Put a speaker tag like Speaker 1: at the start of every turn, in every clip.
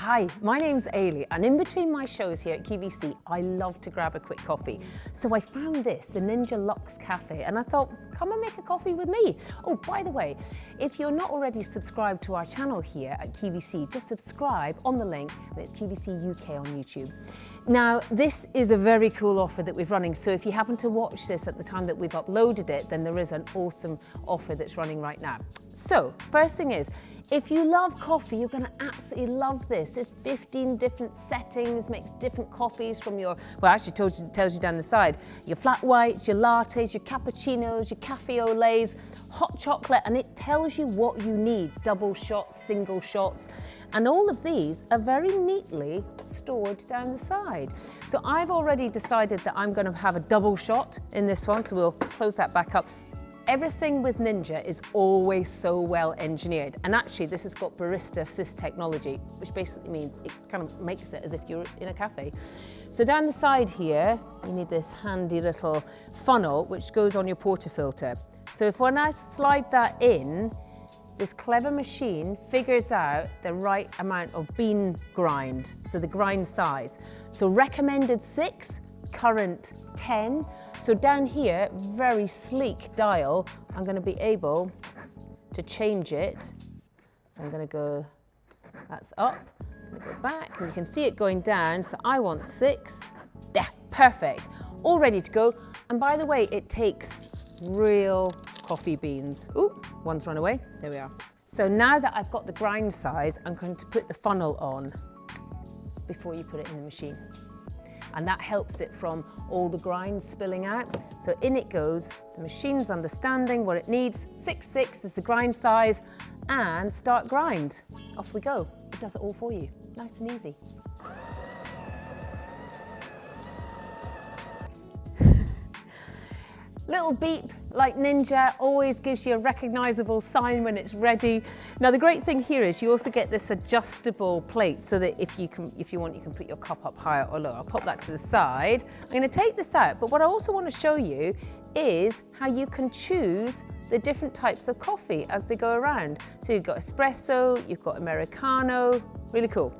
Speaker 1: Hi, my name's Eilidh, and in between my shows here at QVC, I love to grab a quick coffee. So I found this, the Ninja Luxe Cafe, and I thought, come and make a coffee with me. Oh, by the way, if you're not already subscribed to our channel here at QVC, just subscribe on the link, and it's QVC UK on YouTube. Now, this is a very cool offer that we're running, so if you happen to watch this at the time that we've uploaded it, then there is an awesome offer that's running right now. So, first thing is, if you love coffee, you're going to absolutely love this. There's 15 different settings, makes different coffees from your, well, actually tells you down the side, your flat whites, your lattes, your cappuccinos, your cafe au laits, hot chocolate, and it tells you what you need, double shots, single shots. And all of these are very neatly stored down the side. So I've already decided that I'm going to have a double shot in this one, so we'll close that back up. Everything with Ninja is always so well engineered, and actually this has got barista-Style technology, which basically means it kind of makes it as if you're in a cafe. So down the side here, you need this handy little funnel which goes on your portafilter. So when I slide that in, this clever machine figures out the right amount of bean grind, so the grind size. So recommended 6, current 10. So down here, very sleek dial, I'm going to be able to change it. So I'm going to go, that's up, I'm going to go back, and you can see it going down. So I want 6, yeah, perfect, all ready to go. And by the way, it takes real coffee beans. Ooh, one's run away, there we are. So now that I've got the grind size, I'm going to put the funnel on before you put it in the machine. And that helps it from all the grind spilling out. So in it goes, the machine's understanding what it needs, 6 is the grind size, and start grind. Off we go. It does it all for you, nice and easy. Little beep like Ninja always gives you a recognizable sign when it's ready. Now the great thing here is you also get this adjustable plate so that if you want, you can put your cup up higher or lower. I'll pop that to the side. I'm going to take this out, but what I also want to show you is how you can choose the different types of coffee as they go around. So you've got espresso, you've got Americano, really cool.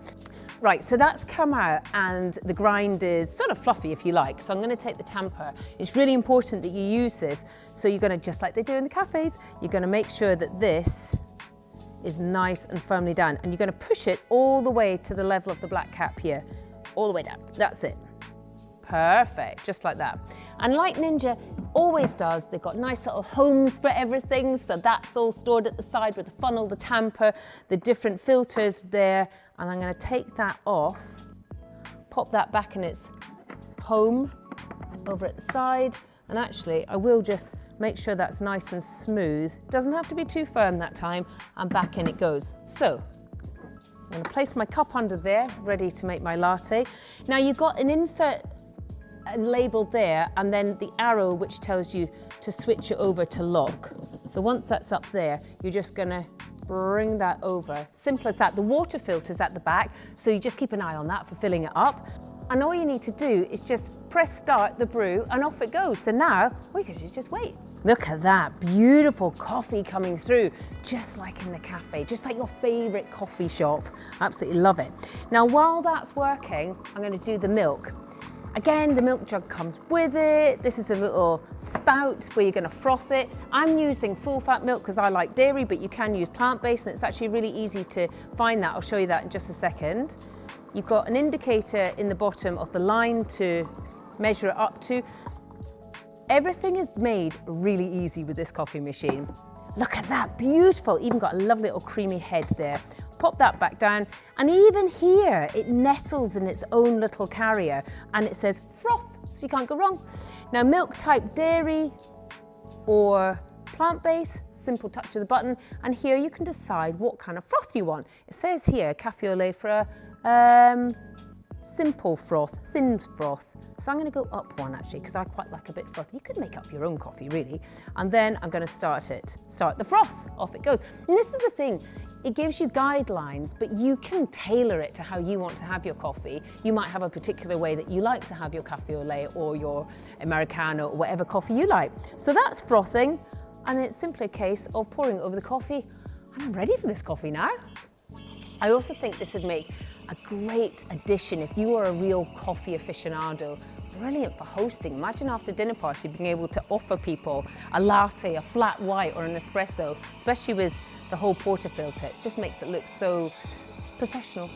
Speaker 1: Right, so that's come out and the grind is sort of fluffy if you like. So I'm going to take the tamper. It's really important that you use this. So you're going to, just like they do in the cafes, you're going to make sure that this is nice and firmly down. And you're going to push it all the way to the level of the black cap here. All the way down. That's it. Perfect, just like that. And like Ninja always does, they've got nice little homes for everything. So that's all stored at the side with the funnel, the tamper, the different filters there. And I'm going to take that off, pop that back in its home over at the side. And actually, I will just make sure that's nice and smooth. Doesn't have to be too firm that time, and back in it goes. So I'm going to place my cup under there, ready to make my latte. Now you've got an insert label there, and then the arrow which tells you to switch it over to lock. So once that's up there, you're just going to bring that over. Simple as that. The water filter's at the back, so you just keep an eye on that for filling it up. And all you need to do is just press start the brew and off it goes. So now, we could just wait. Look at that, beautiful coffee coming through, just like in the cafe, just like your favorite coffee shop. Absolutely love it. Now, while that's working, I'm going to do the milk. Again, the milk jug comes with it. This is a little spout where you're going to froth it. I'm using full fat milk because I like dairy, but you can use plant-based, and it's actually really easy to find that. I'll show you that in just a second. You've got an indicator in the bottom of the line to measure it up to. Everything is made really easy with this coffee machine. Look at that, beautiful. Even got a lovely little creamy head there. Pop that back down, and even here it nestles in its own little carrier, and it says froth, so you can't go wrong. Now, milk type dairy or plant-based, simple touch of the button, and here you can decide what kind of froth you want. It says here cafe au lait for a simple froth, thin froth. So I'm going to go up one actually, because I quite like a bit frothy. You could make up your own coffee really. And then I'm going to start the froth, off it goes. And this is the thing, it gives you guidelines, but you can tailor it to how you want to have your coffee. You might have a particular way that you like to have your cafe au lait or your Americano or whatever coffee you like. So that's frothing, and it's simply a case of pouring it over the coffee. And I'm ready for this coffee now. I also think this would make a great addition if you are a real coffee aficionado. Brilliant for hosting. Imagine after dinner party being able to offer people a latte, a flat white or an espresso, especially with the whole portafilter. It just makes it look so professional.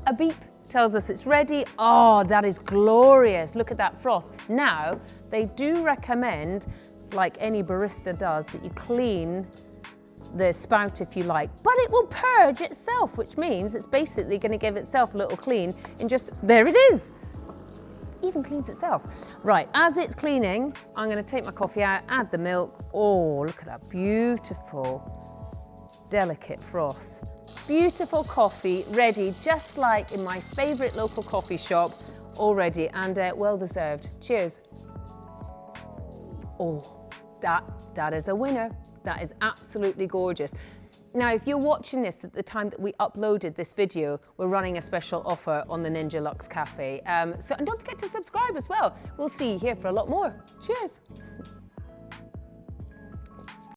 Speaker 1: A beep tells us it's ready. Oh, that is glorious. Look at that froth. Now, they do recommend, like any barista does, that you clean the spout if you like, but it will purge itself, which means it's basically going to give itself a little clean in just, there it is. Even cleans itself. Right, as it's cleaning, I'm going to take my coffee out, add the milk. Oh, look at that beautiful, delicate froth. Beautiful coffee, ready, just like in my favorite local coffee shop, already, and well deserved. Cheers. Oh, that is a winner. That is absolutely gorgeous. Now, if you're watching this at the time that we uploaded this video, we're running a special offer on the Ninja Luxe Cafe. And don't forget to subscribe as well. We'll see you here for a lot more. Cheers.